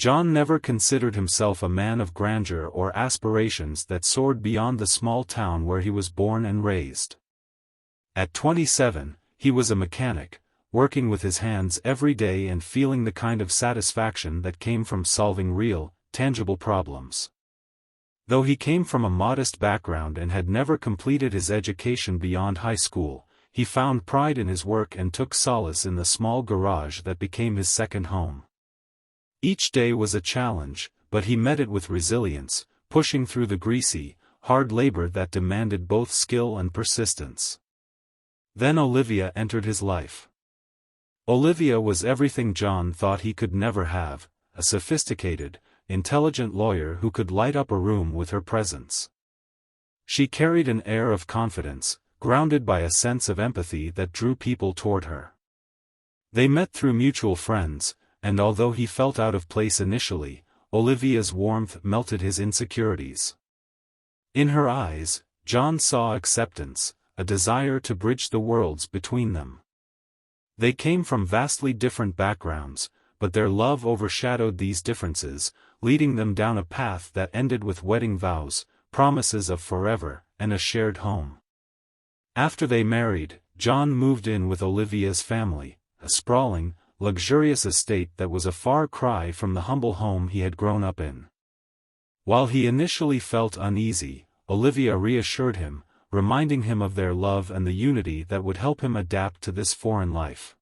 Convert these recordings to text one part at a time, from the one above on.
John never considered himself a man of grandeur or aspirations that soared beyond the small town where he was born and raised. At 27, he was a mechanic, working with his hands every day and feeling the kind of satisfaction that came from solving real, tangible problems. Though he came from a modest background and had never completed his education beyond high school, he found pride in his work and took solace in the small garage that became his second home. Each day was a challenge, but he met it with resilience, pushing through the greasy, hard labor that demanded both skill and persistence. Then Olivia entered his life. Olivia was everything John thought he could never have, a sophisticated, intelligent lawyer who could light up a room with her presence. She carried an air of confidence, grounded by a sense of empathy that drew people toward her. They met through mutual friends, and although he felt out of place initially, Olivia's warmth melted his insecurities. In her eyes, John saw acceptance, a desire to bridge the worlds between them. They came from vastly different backgrounds, but their love overshadowed these differences, leading them down a path that ended with wedding vows, promises of forever, and a shared home. After they married, John moved in with Olivia's family, a sprawling, luxurious estate that was a far cry from the humble home he had grown up in. While he initially felt uneasy, Olivia reassured him, reminding him of their love and the unity that would help him adapt to this foreign life.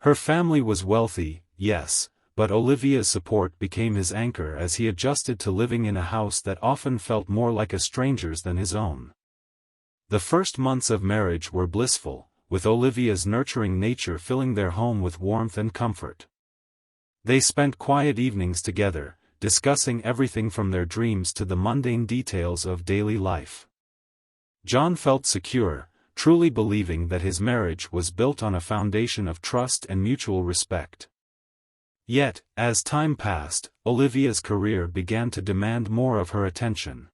Her family was wealthy, yes, but Olivia's support became his anchor as he adjusted to living in a house that often felt more like a stranger's than his own. The first months of marriage were blissful, with Olivia's nurturing nature filling their home with warmth and comfort. They spent quiet evenings together, discussing everything from their dreams to the mundane details of daily life. John felt secure, truly believing that his marriage was built on a foundation of trust and mutual respect. Yet, as time passed, Olivia's career began to demand more of her attention.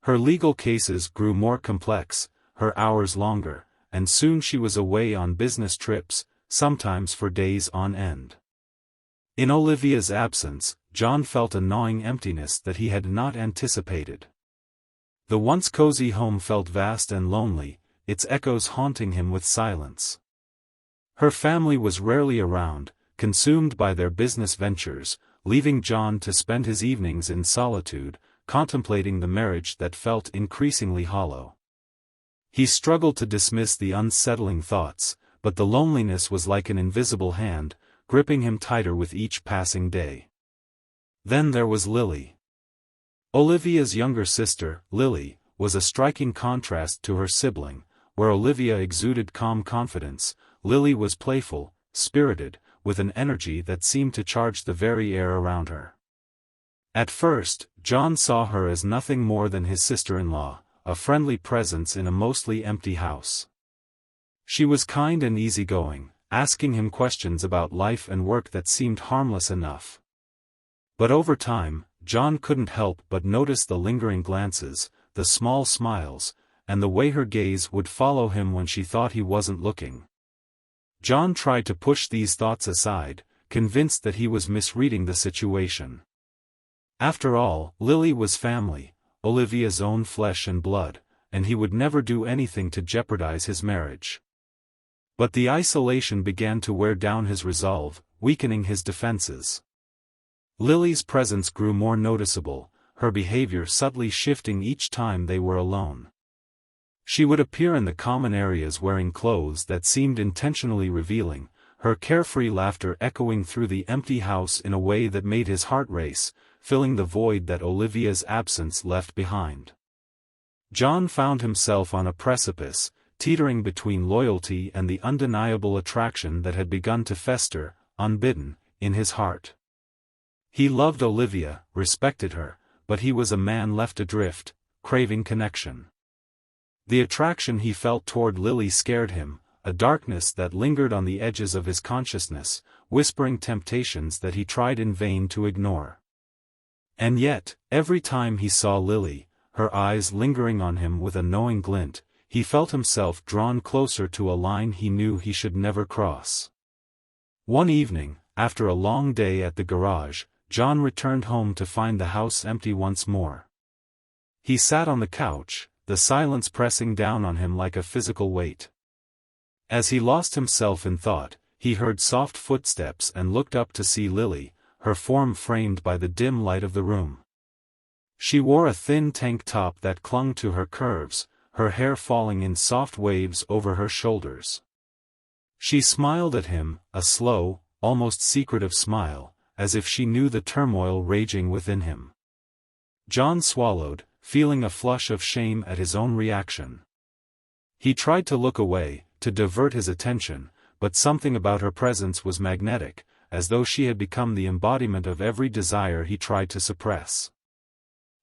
Her legal cases grew more complex, her hours longer, and soon she was away on business trips, sometimes for days on end. In Olivia's absence, John felt a gnawing emptiness that he had not anticipated. The once cozy home felt vast and lonely, its echoes haunting him with silence. Her family was rarely around, consumed by their business ventures, leaving John to spend his evenings in solitude, contemplating the marriage that felt increasingly hollow. He struggled to dismiss the unsettling thoughts, but the loneliness was like an invisible hand, gripping him tighter with each passing day. Then there was Lily. Olivia's younger sister, Lily, was a striking contrast to her sibling. Where Olivia exuded calm confidence, Lily was playful, spirited, with an energy that seemed to charge the very air around her. At first, John saw her as nothing more than his sister-in-law, a friendly presence in a mostly empty house. She was kind and easygoing, asking him questions about life and work that seemed harmless enough. But over time, John couldn't help but notice the lingering glances, the small smiles, and the way her gaze would follow him when she thought he wasn't looking. John tried to push these thoughts aside, convinced that he was misreading the situation. After all, Lily was family, Olivia's own flesh and blood, and he would never do anything to jeopardize his marriage. But the isolation began to wear down his resolve, weakening his defenses. Lily's presence grew more noticeable, her behavior subtly shifting each time they were alone. She would appear in the common areas wearing clothes that seemed intentionally revealing, her carefree laughter echoing through the empty house in a way that made his heart race, filling the void that Olivia's absence left behind. John found himself on a precipice, teetering between loyalty and the undeniable attraction that had begun to fester, unbidden, in his heart. He loved Olivia, respected her, but he was a man left adrift, craving connection. The attraction he felt toward Lily scared him, a darkness that lingered on the edges of his consciousness, whispering temptations that he tried in vain to ignore. And yet, every time he saw Lily, her eyes lingering on him with a knowing glint, he felt himself drawn closer to a line he knew he should never cross. One evening, after a long day at the garage, John returned home to find the house empty once more. He sat on the couch, the silence pressing down on him like a physical weight. As he lost himself in thought, he heard soft footsteps and looked up to see Lily, her form framed by the dim light of the room. She wore a thin tank top that clung to her curves, her hair falling in soft waves over her shoulders. She smiled at him, a slow, almost secretive smile, as if she knew the turmoil raging within him. John swallowed, feeling a flush of shame at his own reaction. He tried to look away, to divert his attention, but something about her presence was magnetic, as though she had become the embodiment of every desire he tried to suppress.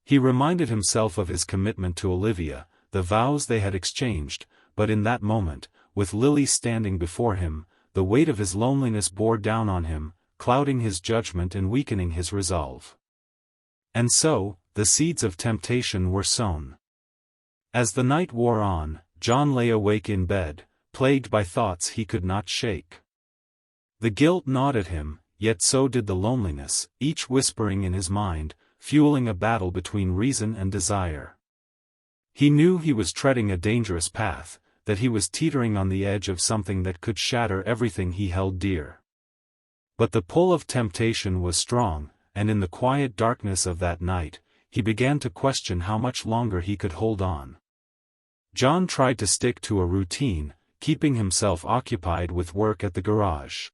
He reminded himself of his commitment to Olivia, the vows they had exchanged, but in that moment, with Lily standing before him, the weight of his loneliness bore down on him, clouding his judgment and weakening his resolve. And so, the seeds of temptation were sown. As the night wore on, John lay awake in bed, plagued by thoughts he could not shake. The guilt gnawed at him, yet so did the loneliness, each whispering in his mind, fueling a battle between reason and desire. He knew he was treading a dangerous path, that he was teetering on the edge of something that could shatter everything he held dear. But the pull of temptation was strong, and in the quiet darkness of that night, he began to question how much longer he could hold on. John tried to stick to a routine, keeping himself occupied with work at the garage.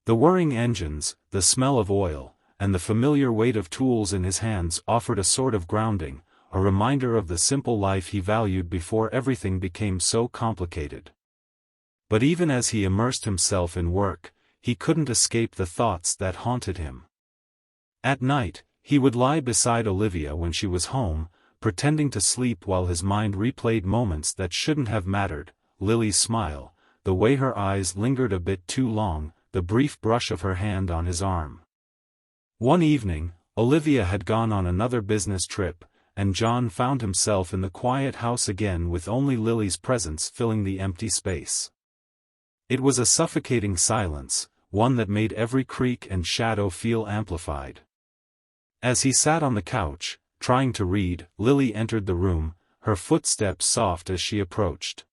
The whirring engines, the smell of oil, and the familiar weight of tools in his hands offered a sort of grounding, a reminder of the simple life he valued before everything became so complicated. But even as he immersed himself in work, he couldn't escape the thoughts that haunted him. At night, he would lie beside Olivia when she was home, pretending to sleep while his mind replayed moments that shouldn't have mattered, Lily's smile, the way her eyes lingered a bit too long, the brief brush of her hand on his arm. One evening, Olivia had gone on another business trip, and John found himself in the quiet house again with only Lily's presence filling the empty space. It was a suffocating silence, one that made every creak and shadow feel amplified. As he sat on the couch, trying to read, Lily entered the room, her footsteps soft as she approached.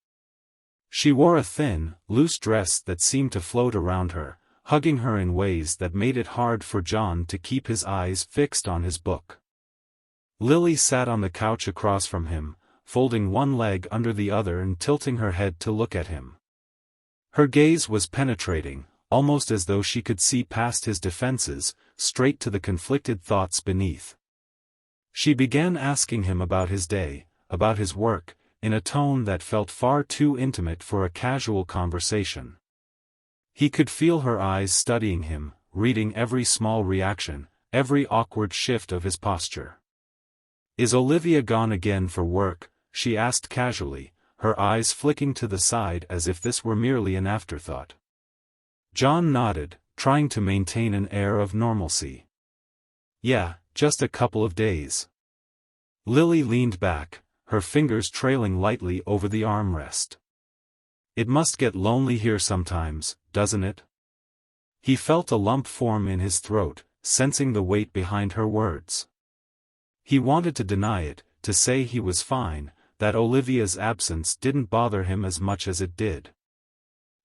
She wore a thin, loose dress that seemed to float around her, hugging her in ways that made it hard for John to keep his eyes fixed on his book. Lily sat on the couch across from him, folding one leg under the other and tilting her head to look at him. Her gaze was penetrating, almost as though she could see past his defenses, straight to the conflicted thoughts beneath. She began asking him about his day, about his work, in a tone that felt far too intimate for a casual conversation. He could feel her eyes studying him, reading every small reaction, every awkward shift of his posture. "Is Olivia gone again for work?" she asked casually, her eyes flicking to the side as if this were merely an afterthought. John nodded, trying to maintain an air of normalcy. "Yeah, just a couple of days." Lily leaned back, her fingers trailing lightly over the armrest. "It must get lonely here sometimes, doesn't it?" He felt a lump form in his throat, sensing the weight behind her words. He wanted to deny it, to say he was fine, that Olivia's absence didn't bother him as much as it did.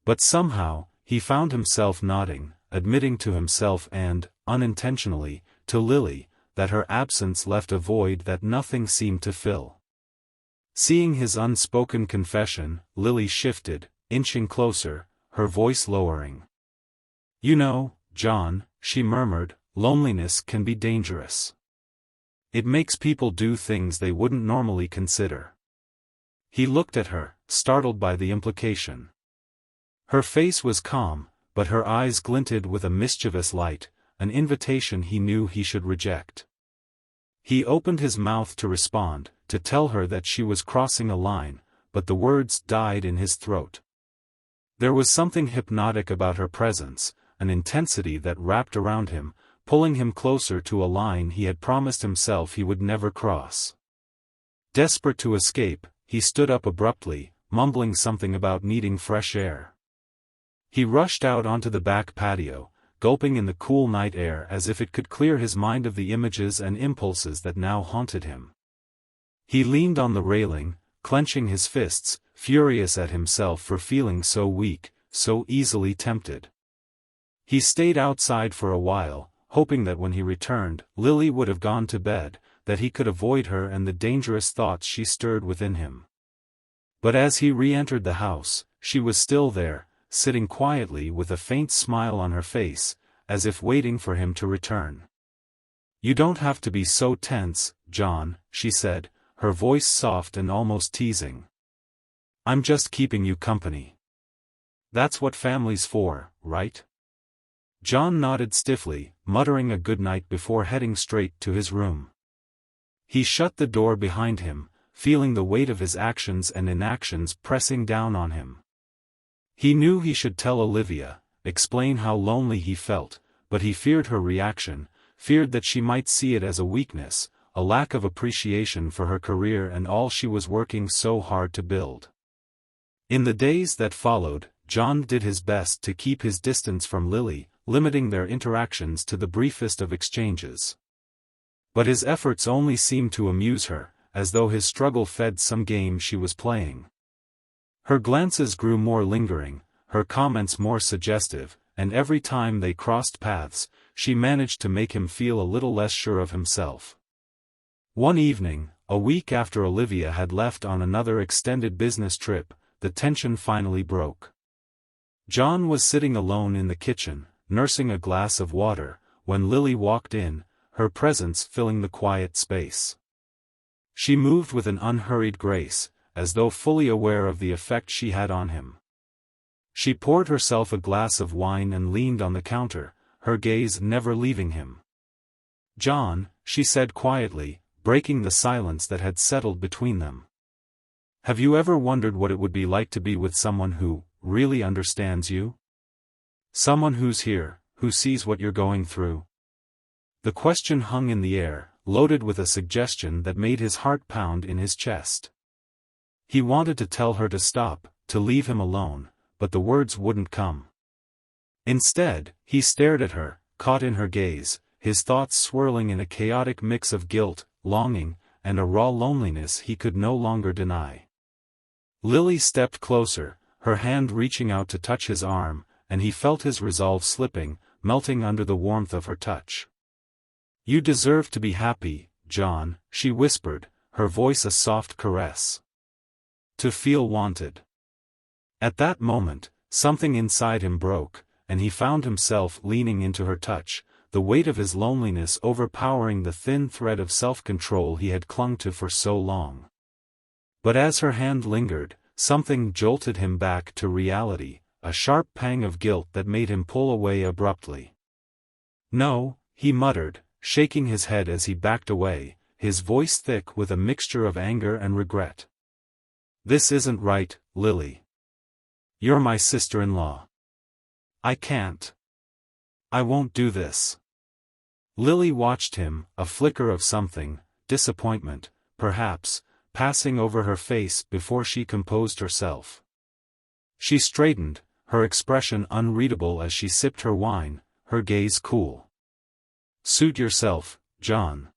But somehow, he found himself nodding, admitting to himself and, unintentionally, to Lily, that her absence left a void that nothing seemed to fill. Seeing his unspoken confession, Lily shifted, inching closer, her voice lowering. "You know, John," she murmured, "loneliness can be dangerous. It makes people do things they wouldn't normally consider." He looked at her, startled by the implication. Her face was calm, but her eyes glinted with a mischievous light, an invitation he knew he should reject. He opened his mouth to respond, to tell her that she was crossing a line, but the words died in his throat. There was something hypnotic about her presence, an intensity that wrapped around him, pulling him closer to a line he had promised himself he would never cross. Desperate to escape, he stood up abruptly, mumbling something about needing fresh air. He rushed out onto the back patio, gulping in the cool night air as if it could clear his mind of the images and impulses that now haunted him. He leaned on the railing, clenching his fists, furious at himself for feeling so weak, so easily tempted. He stayed outside for a while, hoping that when he returned, Lily would have gone to bed, that he could avoid her and the dangerous thoughts she stirred within him. But as he re-entered the house, she was still there, sitting quietly with a faint smile on her face, as if waiting for him to return. "You don't have to be so tense, John," she said, her voice soft and almost teasing. "I'm just keeping you company. That's what family's for, right?" John nodded stiffly, muttering a good night before heading straight to his room. He shut the door behind him, feeling the weight of his actions and inactions pressing down on him. He knew he should tell Olivia, explain how lonely he felt, but he feared her reaction, feared that she might see it as a weakness, a lack of appreciation for her career and all she was working so hard to build. In the days that followed, John did his best to keep his distance from Lily, limiting their interactions to the briefest of exchanges. But his efforts only seemed to amuse her, as though his struggle fed some game she was playing. Her glances grew more lingering, her comments more suggestive, and every time they crossed paths, she managed to make him feel a little less sure of himself. One evening, a week after Olivia had left on another extended business trip, the tension finally broke. John was sitting alone in the kitchen, nursing a glass of water, when Lily walked in, her presence filling the quiet space. She moved with an unhurried grace, as though fully aware of the effect she had on him. She poured herself a glass of wine and leaned on the counter, her gaze never leaving him. "John," she said quietly, breaking the silence that had settled between them. "Have you ever wondered what it would be like to be with someone who really understands you? Someone who's here, who sees what you're going through?" The question hung in the air, loaded with a suggestion that made his heart pound in his chest. He wanted to tell her to stop, to leave him alone, but the words wouldn't come. Instead, he stared at her, caught in her gaze, his thoughts swirling in a chaotic mix of guilt, longing, and a raw loneliness he could no longer deny. Lily stepped closer, her hand reaching out to touch his arm, and he felt his resolve slipping, melting under the warmth of her touch. "You deserve to be happy, John," she whispered, her voice a soft caress. "To feel wanted." At that moment, something inside him broke, and he found himself leaning into her touch, the weight of his loneliness overpowering the thin thread of self-control he had clung to for so long. But as her hand lingered, something jolted him back to reality, a sharp pang of guilt that made him pull away abruptly. "No," he muttered, shaking his head as he backed away, his voice thick with a mixture of anger and regret. "This isn't right, Lily. You're my sister-in-law. I can't. I won't do this." Lily watched him, a flicker of something, disappointment, perhaps, passing over her face before she composed herself. She straightened, her expression unreadable as she sipped her wine, her gaze cool. "Suit yourself, John.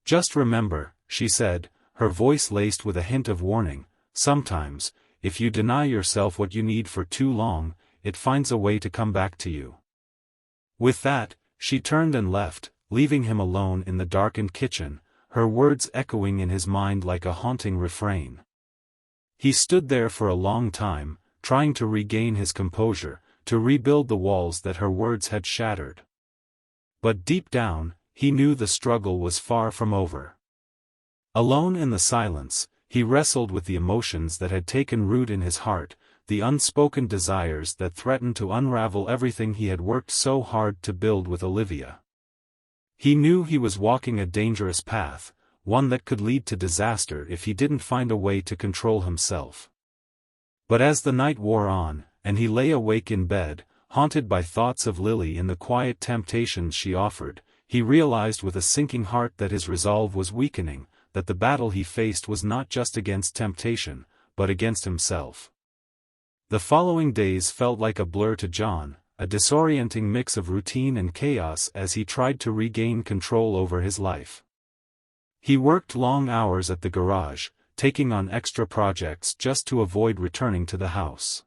Just remember," she said, her voice laced with a hint of warning, "sometimes, if you deny yourself what you need for too long, it finds a way to come back to you." With that, she turned and left, leaving him alone in the darkened kitchen, her words echoing in his mind like a haunting refrain. He stood there for a long time, trying to regain his composure, to rebuild the walls that her words had shattered. But deep down, he knew the struggle was far from over. Alone in the silence, he wrestled with the emotions that had taken root in his heart, the unspoken desires that threatened to unravel everything he had worked so hard to build with Olivia. He knew he was walking a dangerous path, one that could lead to disaster if he didn't find a way to control himself. But as the night wore on, and he lay awake in bed, haunted by thoughts of Lily and the quiet temptations she offered, he realized with a sinking heart that his resolve was weakening, that the battle he faced was not just against temptation, but against himself. The following days felt like a blur to John, a disorienting mix of routine and chaos as he tried to regain control over his life. He worked long hours at the garage, taking on extra projects just to avoid returning to the house.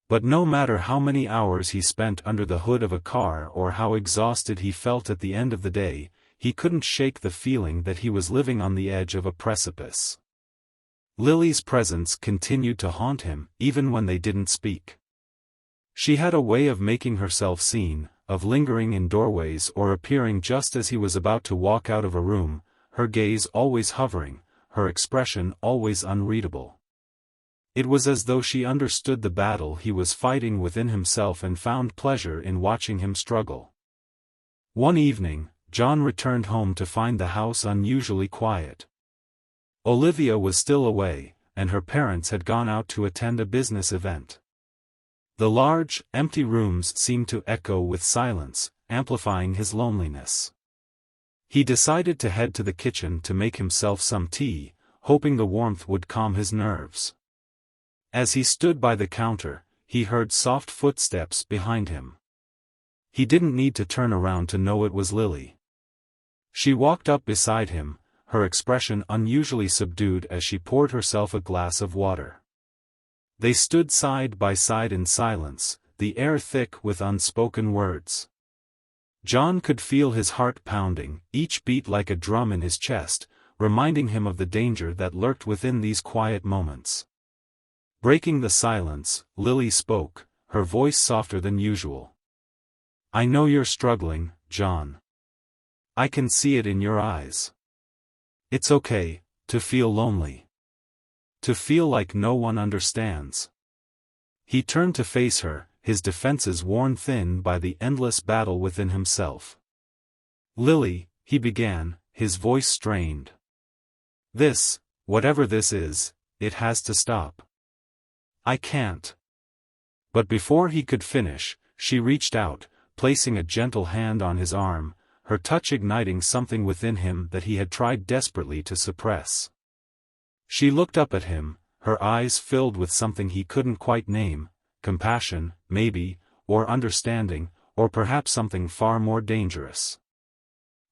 But no matter how many hours he spent under the hood of a car or how exhausted he felt at the end of the day, he couldn't shake the feeling that he was living on the edge of a precipice. Lily's presence continued to haunt him, even when they didn't speak. She had a way of making herself seen, of lingering in doorways or appearing just as he was about to walk out of a room, her gaze always hovering, her expression always unreadable. It was as though she understood the battle he was fighting within himself and found pleasure in watching him struggle. One evening, John returned home to find the house unusually quiet. Olivia was still away, and her parents had gone out to attend a business event. The large, empty rooms seemed to echo with silence, amplifying his loneliness. He decided to head to the kitchen to make himself some tea, hoping the warmth would calm his nerves. As he stood by the counter, he heard soft footsteps behind him. He didn't need to turn around to know it was Lily. She walked up beside him, her expression unusually subdued as she poured herself a glass of water. They stood side by side in silence, the air thick with unspoken words. John could feel his heart pounding, each beat like a drum in his chest, reminding him of the danger that lurked within these quiet moments. Breaking the silence, Lily spoke, her voice softer than usual. "I know you're struggling, John. I can see it in your eyes. It's okay to feel lonely. To feel like no one understands." He turned to face her, his defenses worn thin by the endless battle within himself. "Lily," he began, his voice strained. "This, whatever this is, it has to stop. I can't." But before he could finish, she reached out, placing a gentle hand on his arm, her touch igniting something within him that he had tried desperately to suppress. She looked up at him, her eyes filled with something he couldn't quite name, compassion, maybe, or understanding, or perhaps something far more dangerous.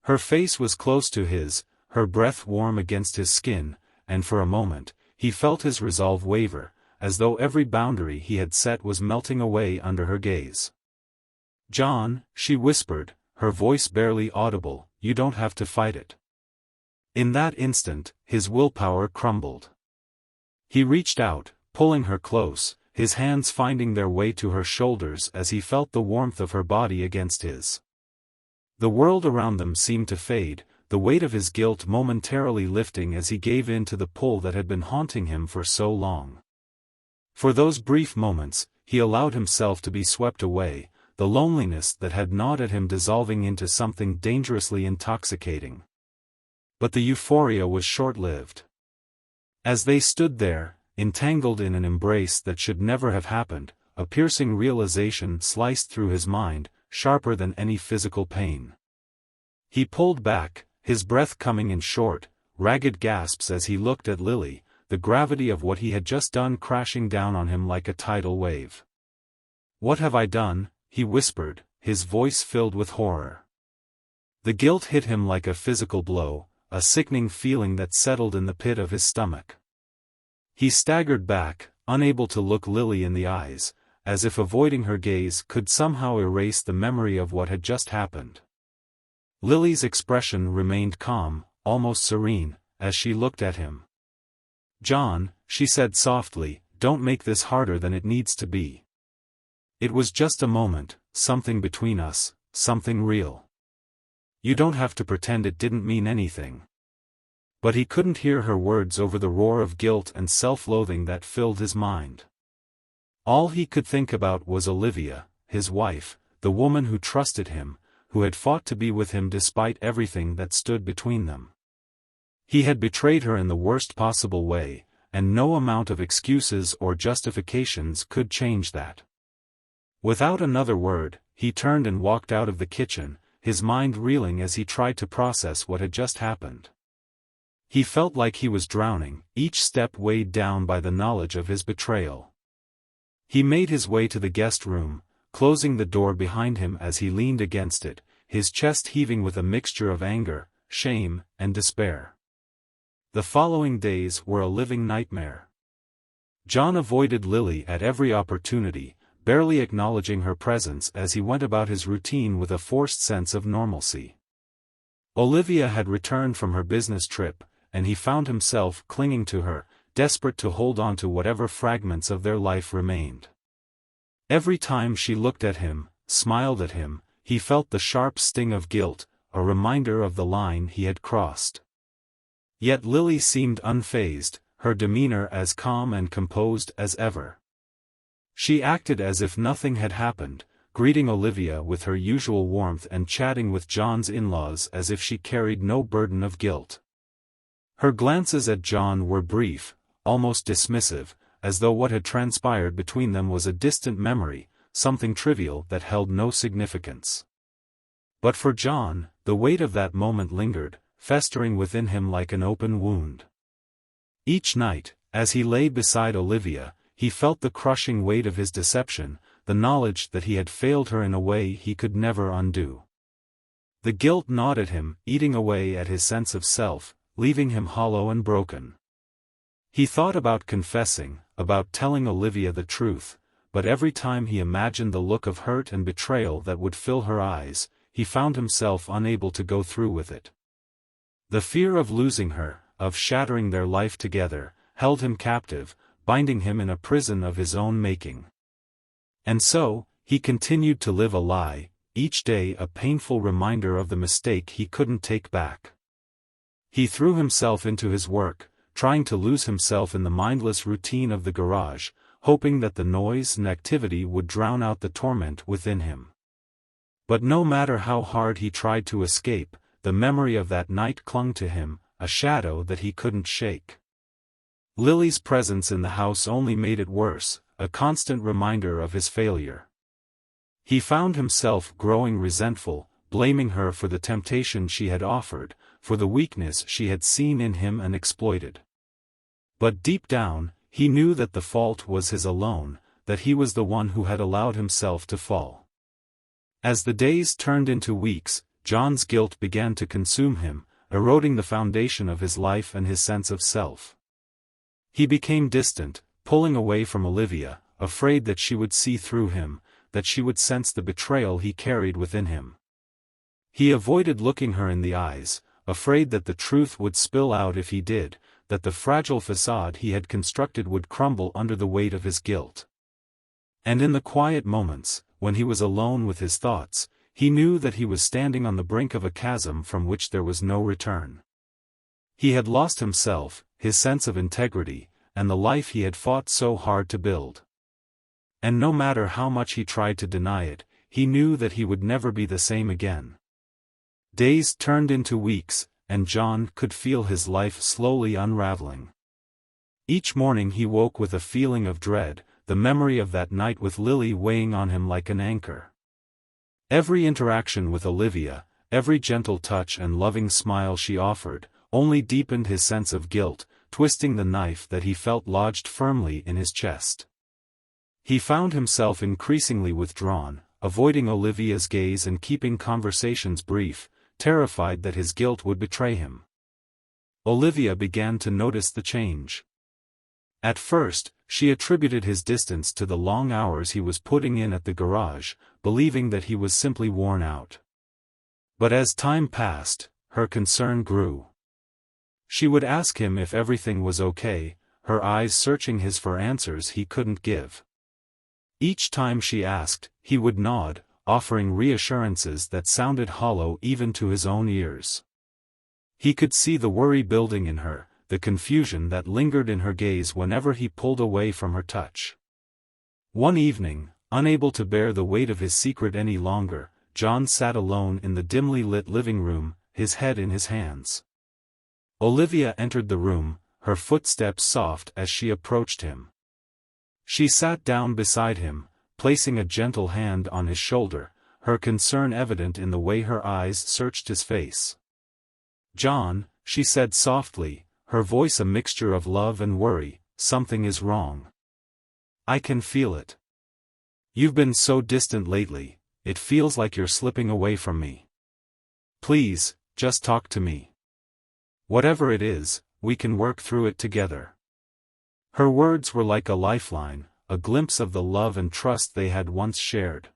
Her face was close to his, her breath warm against his skin, and for a moment, he felt his resolve waver, as though every boundary he had set was melting away under her gaze. "John," she whispered, her voice barely audible, "you don't have to fight it." In that instant, his willpower crumbled. He reached out, pulling her close, his hands finding their way to her shoulders as he felt the warmth of her body against his. The world around them seemed to fade, the weight of his guilt momentarily lifting as he gave in to the pull that had been haunting him for so long. For those brief moments, he allowed himself to be swept away, the loneliness that had gnawed at him dissolving into something dangerously intoxicating. But the euphoria was short-lived. As they stood there, entangled in an embrace that should never have happened, a piercing realization sliced through his mind, sharper than any physical pain. He pulled back, his breath coming in short, ragged gasps as he looked at Lily, the gravity of what he had just done crashing down on him like a tidal wave. "What have I done?" he whispered, his voice filled with horror. The guilt hit him like a physical blow, a sickening feeling that settled in the pit of his stomach. He staggered back, unable to look Lily in the eyes, as if avoiding her gaze could somehow erase the memory of what had just happened. Lily's expression remained calm, almost serene, as she looked at him. "John," she said softly, "don't make this harder than it needs to be. It was just a moment, something between us, something real. You don't have to pretend it didn't mean anything." But he couldn't hear her words over the roar of guilt and self-loathing that filled his mind. All he could think about was Olivia, his wife, the woman who trusted him, who had fought to be with him despite everything that stood between them. He had betrayed her in the worst possible way, and no amount of excuses or justifications could change that. Without another word, he turned and walked out of the kitchen, his mind reeling as he tried to process what had just happened. He felt like he was drowning, each step weighed down by the knowledge of his betrayal. He made his way to the guest room, closing the door behind him as he leaned against it, his chest heaving with a mixture of anger, shame, and despair. The following days were a living nightmare. John avoided Lily at every opportunity, barely acknowledging her presence as he went about his routine with a forced sense of normalcy. Olivia had returned from her business trip, and he found himself clinging to her, desperate to hold on to whatever fragments of their life remained. Every time she looked at him, smiled at him, he felt the sharp sting of guilt, a reminder of the line he had crossed. Yet Lily seemed unfazed, her demeanor as calm and composed as ever. She acted as if nothing had happened, greeting Olivia with her usual warmth and chatting with John's in-laws as if she carried no burden of guilt. Her glances at John were brief, almost dismissive, as though what had transpired between them was a distant memory, something trivial that held no significance. But for John, the weight of that moment lingered, festering within him like an open wound. Each night, as he lay beside Olivia, he felt the crushing weight of his deception, the knowledge that he had failed her in a way he could never undo. The guilt gnawed at him, eating away at his sense of self, leaving him hollow and broken. He thought about confessing, about telling Olivia the truth, but every time he imagined the look of hurt and betrayal that would fill her eyes, he found himself unable to go through with it. The fear of losing her, of shattering their life together, held him captive, binding him in a prison of his own making. And so, he continued to live a lie, each day a painful reminder of the mistake he couldn't take back. He threw himself into his work, trying to lose himself in the mindless routine of the garage, hoping that the noise and activity would drown out the torment within him. But no matter how hard he tried to escape, the memory of that night clung to him, a shadow that he couldn't shake. Lily's presence in the house only made it worse, a constant reminder of his failure. He found himself growing resentful, blaming her for the temptation she had offered, for the weakness she had seen in him and exploited. But deep down, he knew that the fault was his alone, that he was the one who had allowed himself to fall. As the days turned into weeks, John's guilt began to consume him, eroding the foundation of his life and his sense of self. He became distant, pulling away from Olivia, afraid that she would see through him, that she would sense the betrayal he carried within him. He avoided looking her in the eyes, afraid that the truth would spill out if he did, that the fragile facade he had constructed would crumble under the weight of his guilt. And in the quiet moments, when he was alone with his thoughts, he knew that he was standing on the brink of a chasm from which there was no return. He had lost himself, his sense of integrity, and the life he had fought so hard to build. And no matter how much he tried to deny it, he knew that he would never be the same again. Days turned into weeks, and John could feel his life slowly unraveling. Each morning he woke with a feeling of dread, the memory of that night with Lily weighing on him like an anchor. Every interaction with Olivia, every gentle touch and loving smile she offered, only deepened his sense of guilt, twisting the knife that he felt lodged firmly in his chest. He found himself increasingly withdrawn, avoiding Olivia's gaze and keeping conversations brief, terrified that his guilt would betray him. Olivia began to notice the change. At first, she attributed his distance to the long hours he was putting in at the garage, believing that he was simply worn out. But as time passed, her concern grew. She would ask him if everything was okay, her eyes searching his for answers he couldn't give. Each time she asked, he would nod, offering reassurances that sounded hollow even to his own ears. He could see the worry building in her, the confusion that lingered in her gaze whenever he pulled away from her touch. One evening, unable to bear the weight of his secret any longer, John sat alone in the dimly lit living room, his head in his hands. Olivia entered the room, her footsteps soft as she approached him. She sat down beside him, placing a gentle hand on his shoulder, her concern evident in the way her eyes searched his face. "John," she said softly, her voice a mixture of love and worry, "something is wrong. I can feel it." You've been so distant lately, it feels like you're slipping away from me. Please, just talk to me. Whatever it is, we can work through it together." Her words were like a lifeline, a glimpse of the love and trust they had once shared.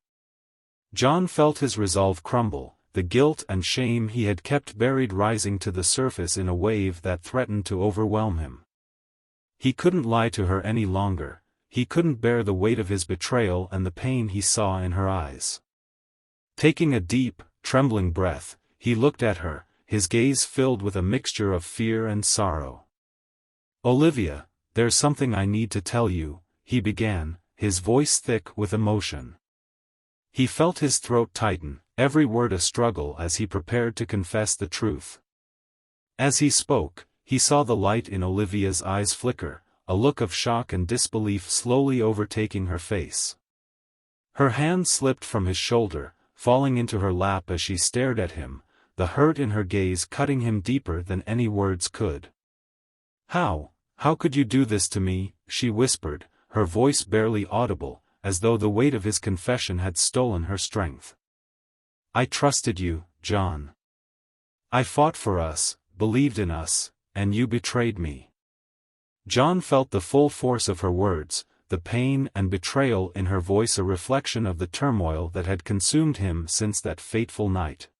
John felt his resolve crumble, the guilt and shame he had kept buried rising to the surface in a wave that threatened to overwhelm him. He couldn't lie to her any longer, he couldn't bear the weight of his betrayal and the pain he saw in her eyes. Taking a deep, trembling breath, he looked at her, his gaze filled with a mixture of fear and sorrow. "Olivia, there's something I need to tell you," he began, his voice thick with emotion. He felt his throat tighten, every word a struggle as he prepared to confess the truth. As he spoke, he saw the light in Olivia's eyes flicker, a look of shock and disbelief slowly overtaking her face. Her hand slipped from his shoulder, falling into her lap as she stared at him, the hurt in her gaze cutting him deeper than any words could. How could you do this to me?" she whispered, her voice barely audible, as though the weight of his confession had stolen her strength. "I trusted you, John. I fought for us, believed in us, and you betrayed me." John felt the full force of her words, the pain and betrayal in her voice a reflection of the turmoil that had consumed him since that fateful night.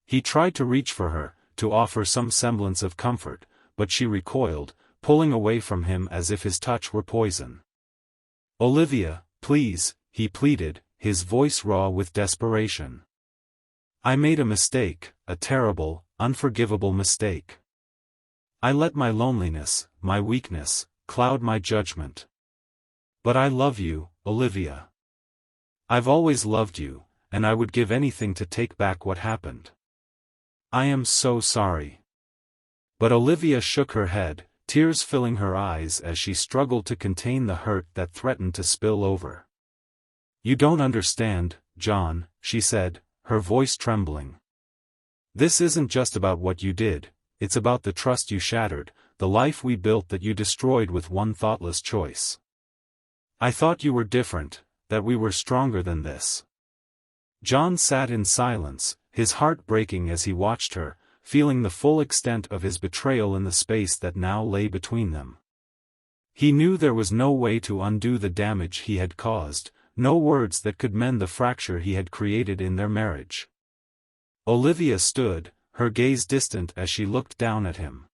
He tried to reach for her, to offer some semblance of comfort, but she recoiled, pulling away from him as if his touch were poison. "Olivia, please," he pleaded, his voice raw with desperation. "I made a mistake, a terrible, unforgivable mistake. I let my loneliness, my weakness, cloud my judgment. But I love you, Olivia. I've always loved you, and I would give anything to take back what happened. I am so sorry." But Olivia shook her head, tears filling her eyes as she struggled to contain the hurt that threatened to spill over. "You don't understand, John," she said, her voice trembling. "This isn't just about what you did, it's about the trust you shattered, the life we built that you destroyed with one thoughtless choice. I thought you were different, that we were stronger than this." John sat in silence, his heart breaking as he watched her, feeling the full extent of his betrayal in the space that now lay between them. He knew there was no way to undo the damage he had caused, no words that could mend the fracture he had created in their marriage. Olivia stood, her gaze distant as she looked down at him.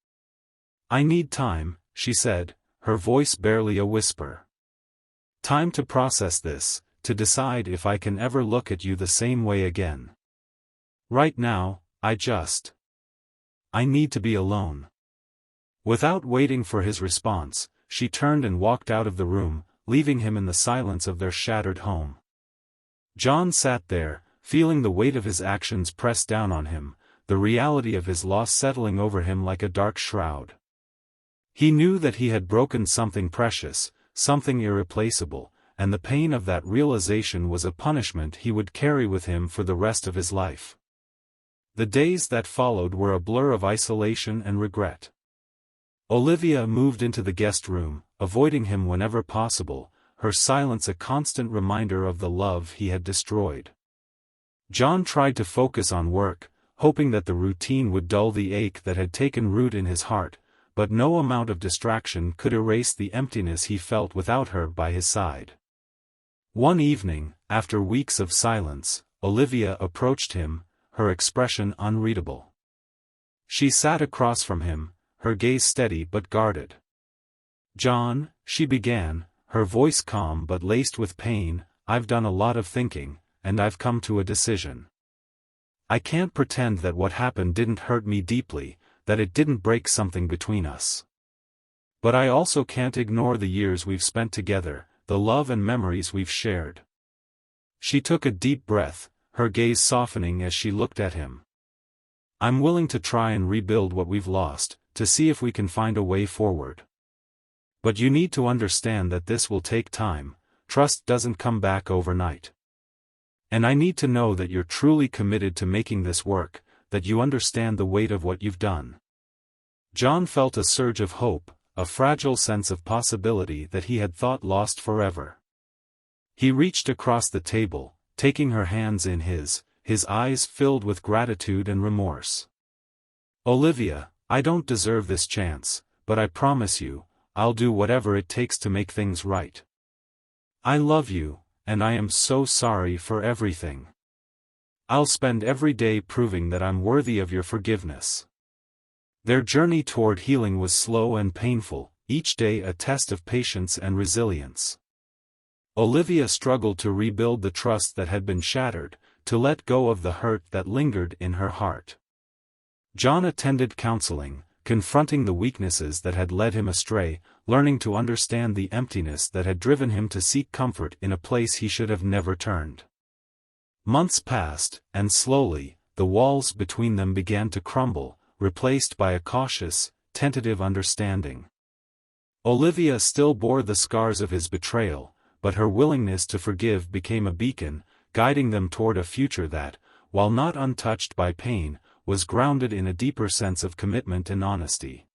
"I need time," she said, her voice barely a whisper. "Time to process this, to decide if I can ever look at you the same way again. Right now, I need to be alone." Without waiting for his response, she turned and walked out of the room, leaving him in the silence of their shattered home. John sat there, feeling the weight of his actions press down on him, the reality of his loss settling over him like a dark shroud. He knew that he had broken something precious, something irreplaceable, and the pain of that realization was a punishment he would carry with him for the rest of his life. The days that followed were a blur of isolation and regret. Olivia moved into the guest room, avoiding him whenever possible, her silence a constant reminder of the love he had destroyed. John tried to focus on work, hoping that the routine would dull the ache that had taken root in his heart, but no amount of distraction could erase the emptiness he felt without her by his side. One evening, after weeks of silence, Olivia approached him, her expression unreadable. She sat across from him, her gaze steady but guarded. "John," she began, her voice calm but laced with pain, "I've done a lot of thinking, and I've come to a decision. I can't pretend that what happened didn't hurt me deeply, that it didn't break something between us. But I also can't ignore the years we've spent together, the love and memories we've shared." She took a deep breath, her gaze softening as she looked at him. "I'm willing to try and rebuild what we've lost, to see if we can find a way forward. But you need to understand that this will take time, trust doesn't come back overnight. And I need to know that you're truly committed to making this work, that you understand the weight of what you've done." John felt a surge of hope, a fragile sense of possibility that he had thought lost forever. He reached across the table, taking her hands in his eyes filled with gratitude and remorse. "Olivia, I don't deserve this chance, but I promise you, I'll do whatever it takes to make things right. I love you, and I am so sorry for everything. I'll spend every day proving that I'm worthy of your forgiveness." Their journey toward healing was slow and painful, each day a test of patience and resilience. Olivia struggled to rebuild the trust that had been shattered, to let go of the hurt that lingered in her heart. John attended counseling, confronting the weaknesses that had led him astray, learning to understand the emptiness that had driven him to seek comfort in a place he should have never turned. Months passed, and slowly, the walls between them began to crumble, replaced by a cautious, tentative understanding. Olivia still bore the scars of his betrayal, but her willingness to forgive became a beacon, guiding them toward a future that, while not untouched by pain, was grounded in a deeper sense of commitment and honesty.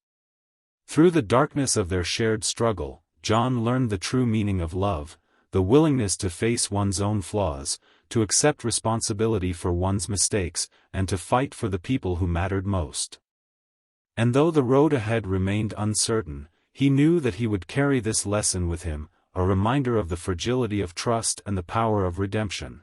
Through the darkness of their shared struggle, John learned the true meaning of love, the willingness to face one's own flaws, to accept responsibility for one's mistakes, and to fight for the people who mattered most. And though the road ahead remained uncertain, he knew that he would carry this lesson with him, a reminder of the fragility of trust and the power of redemption.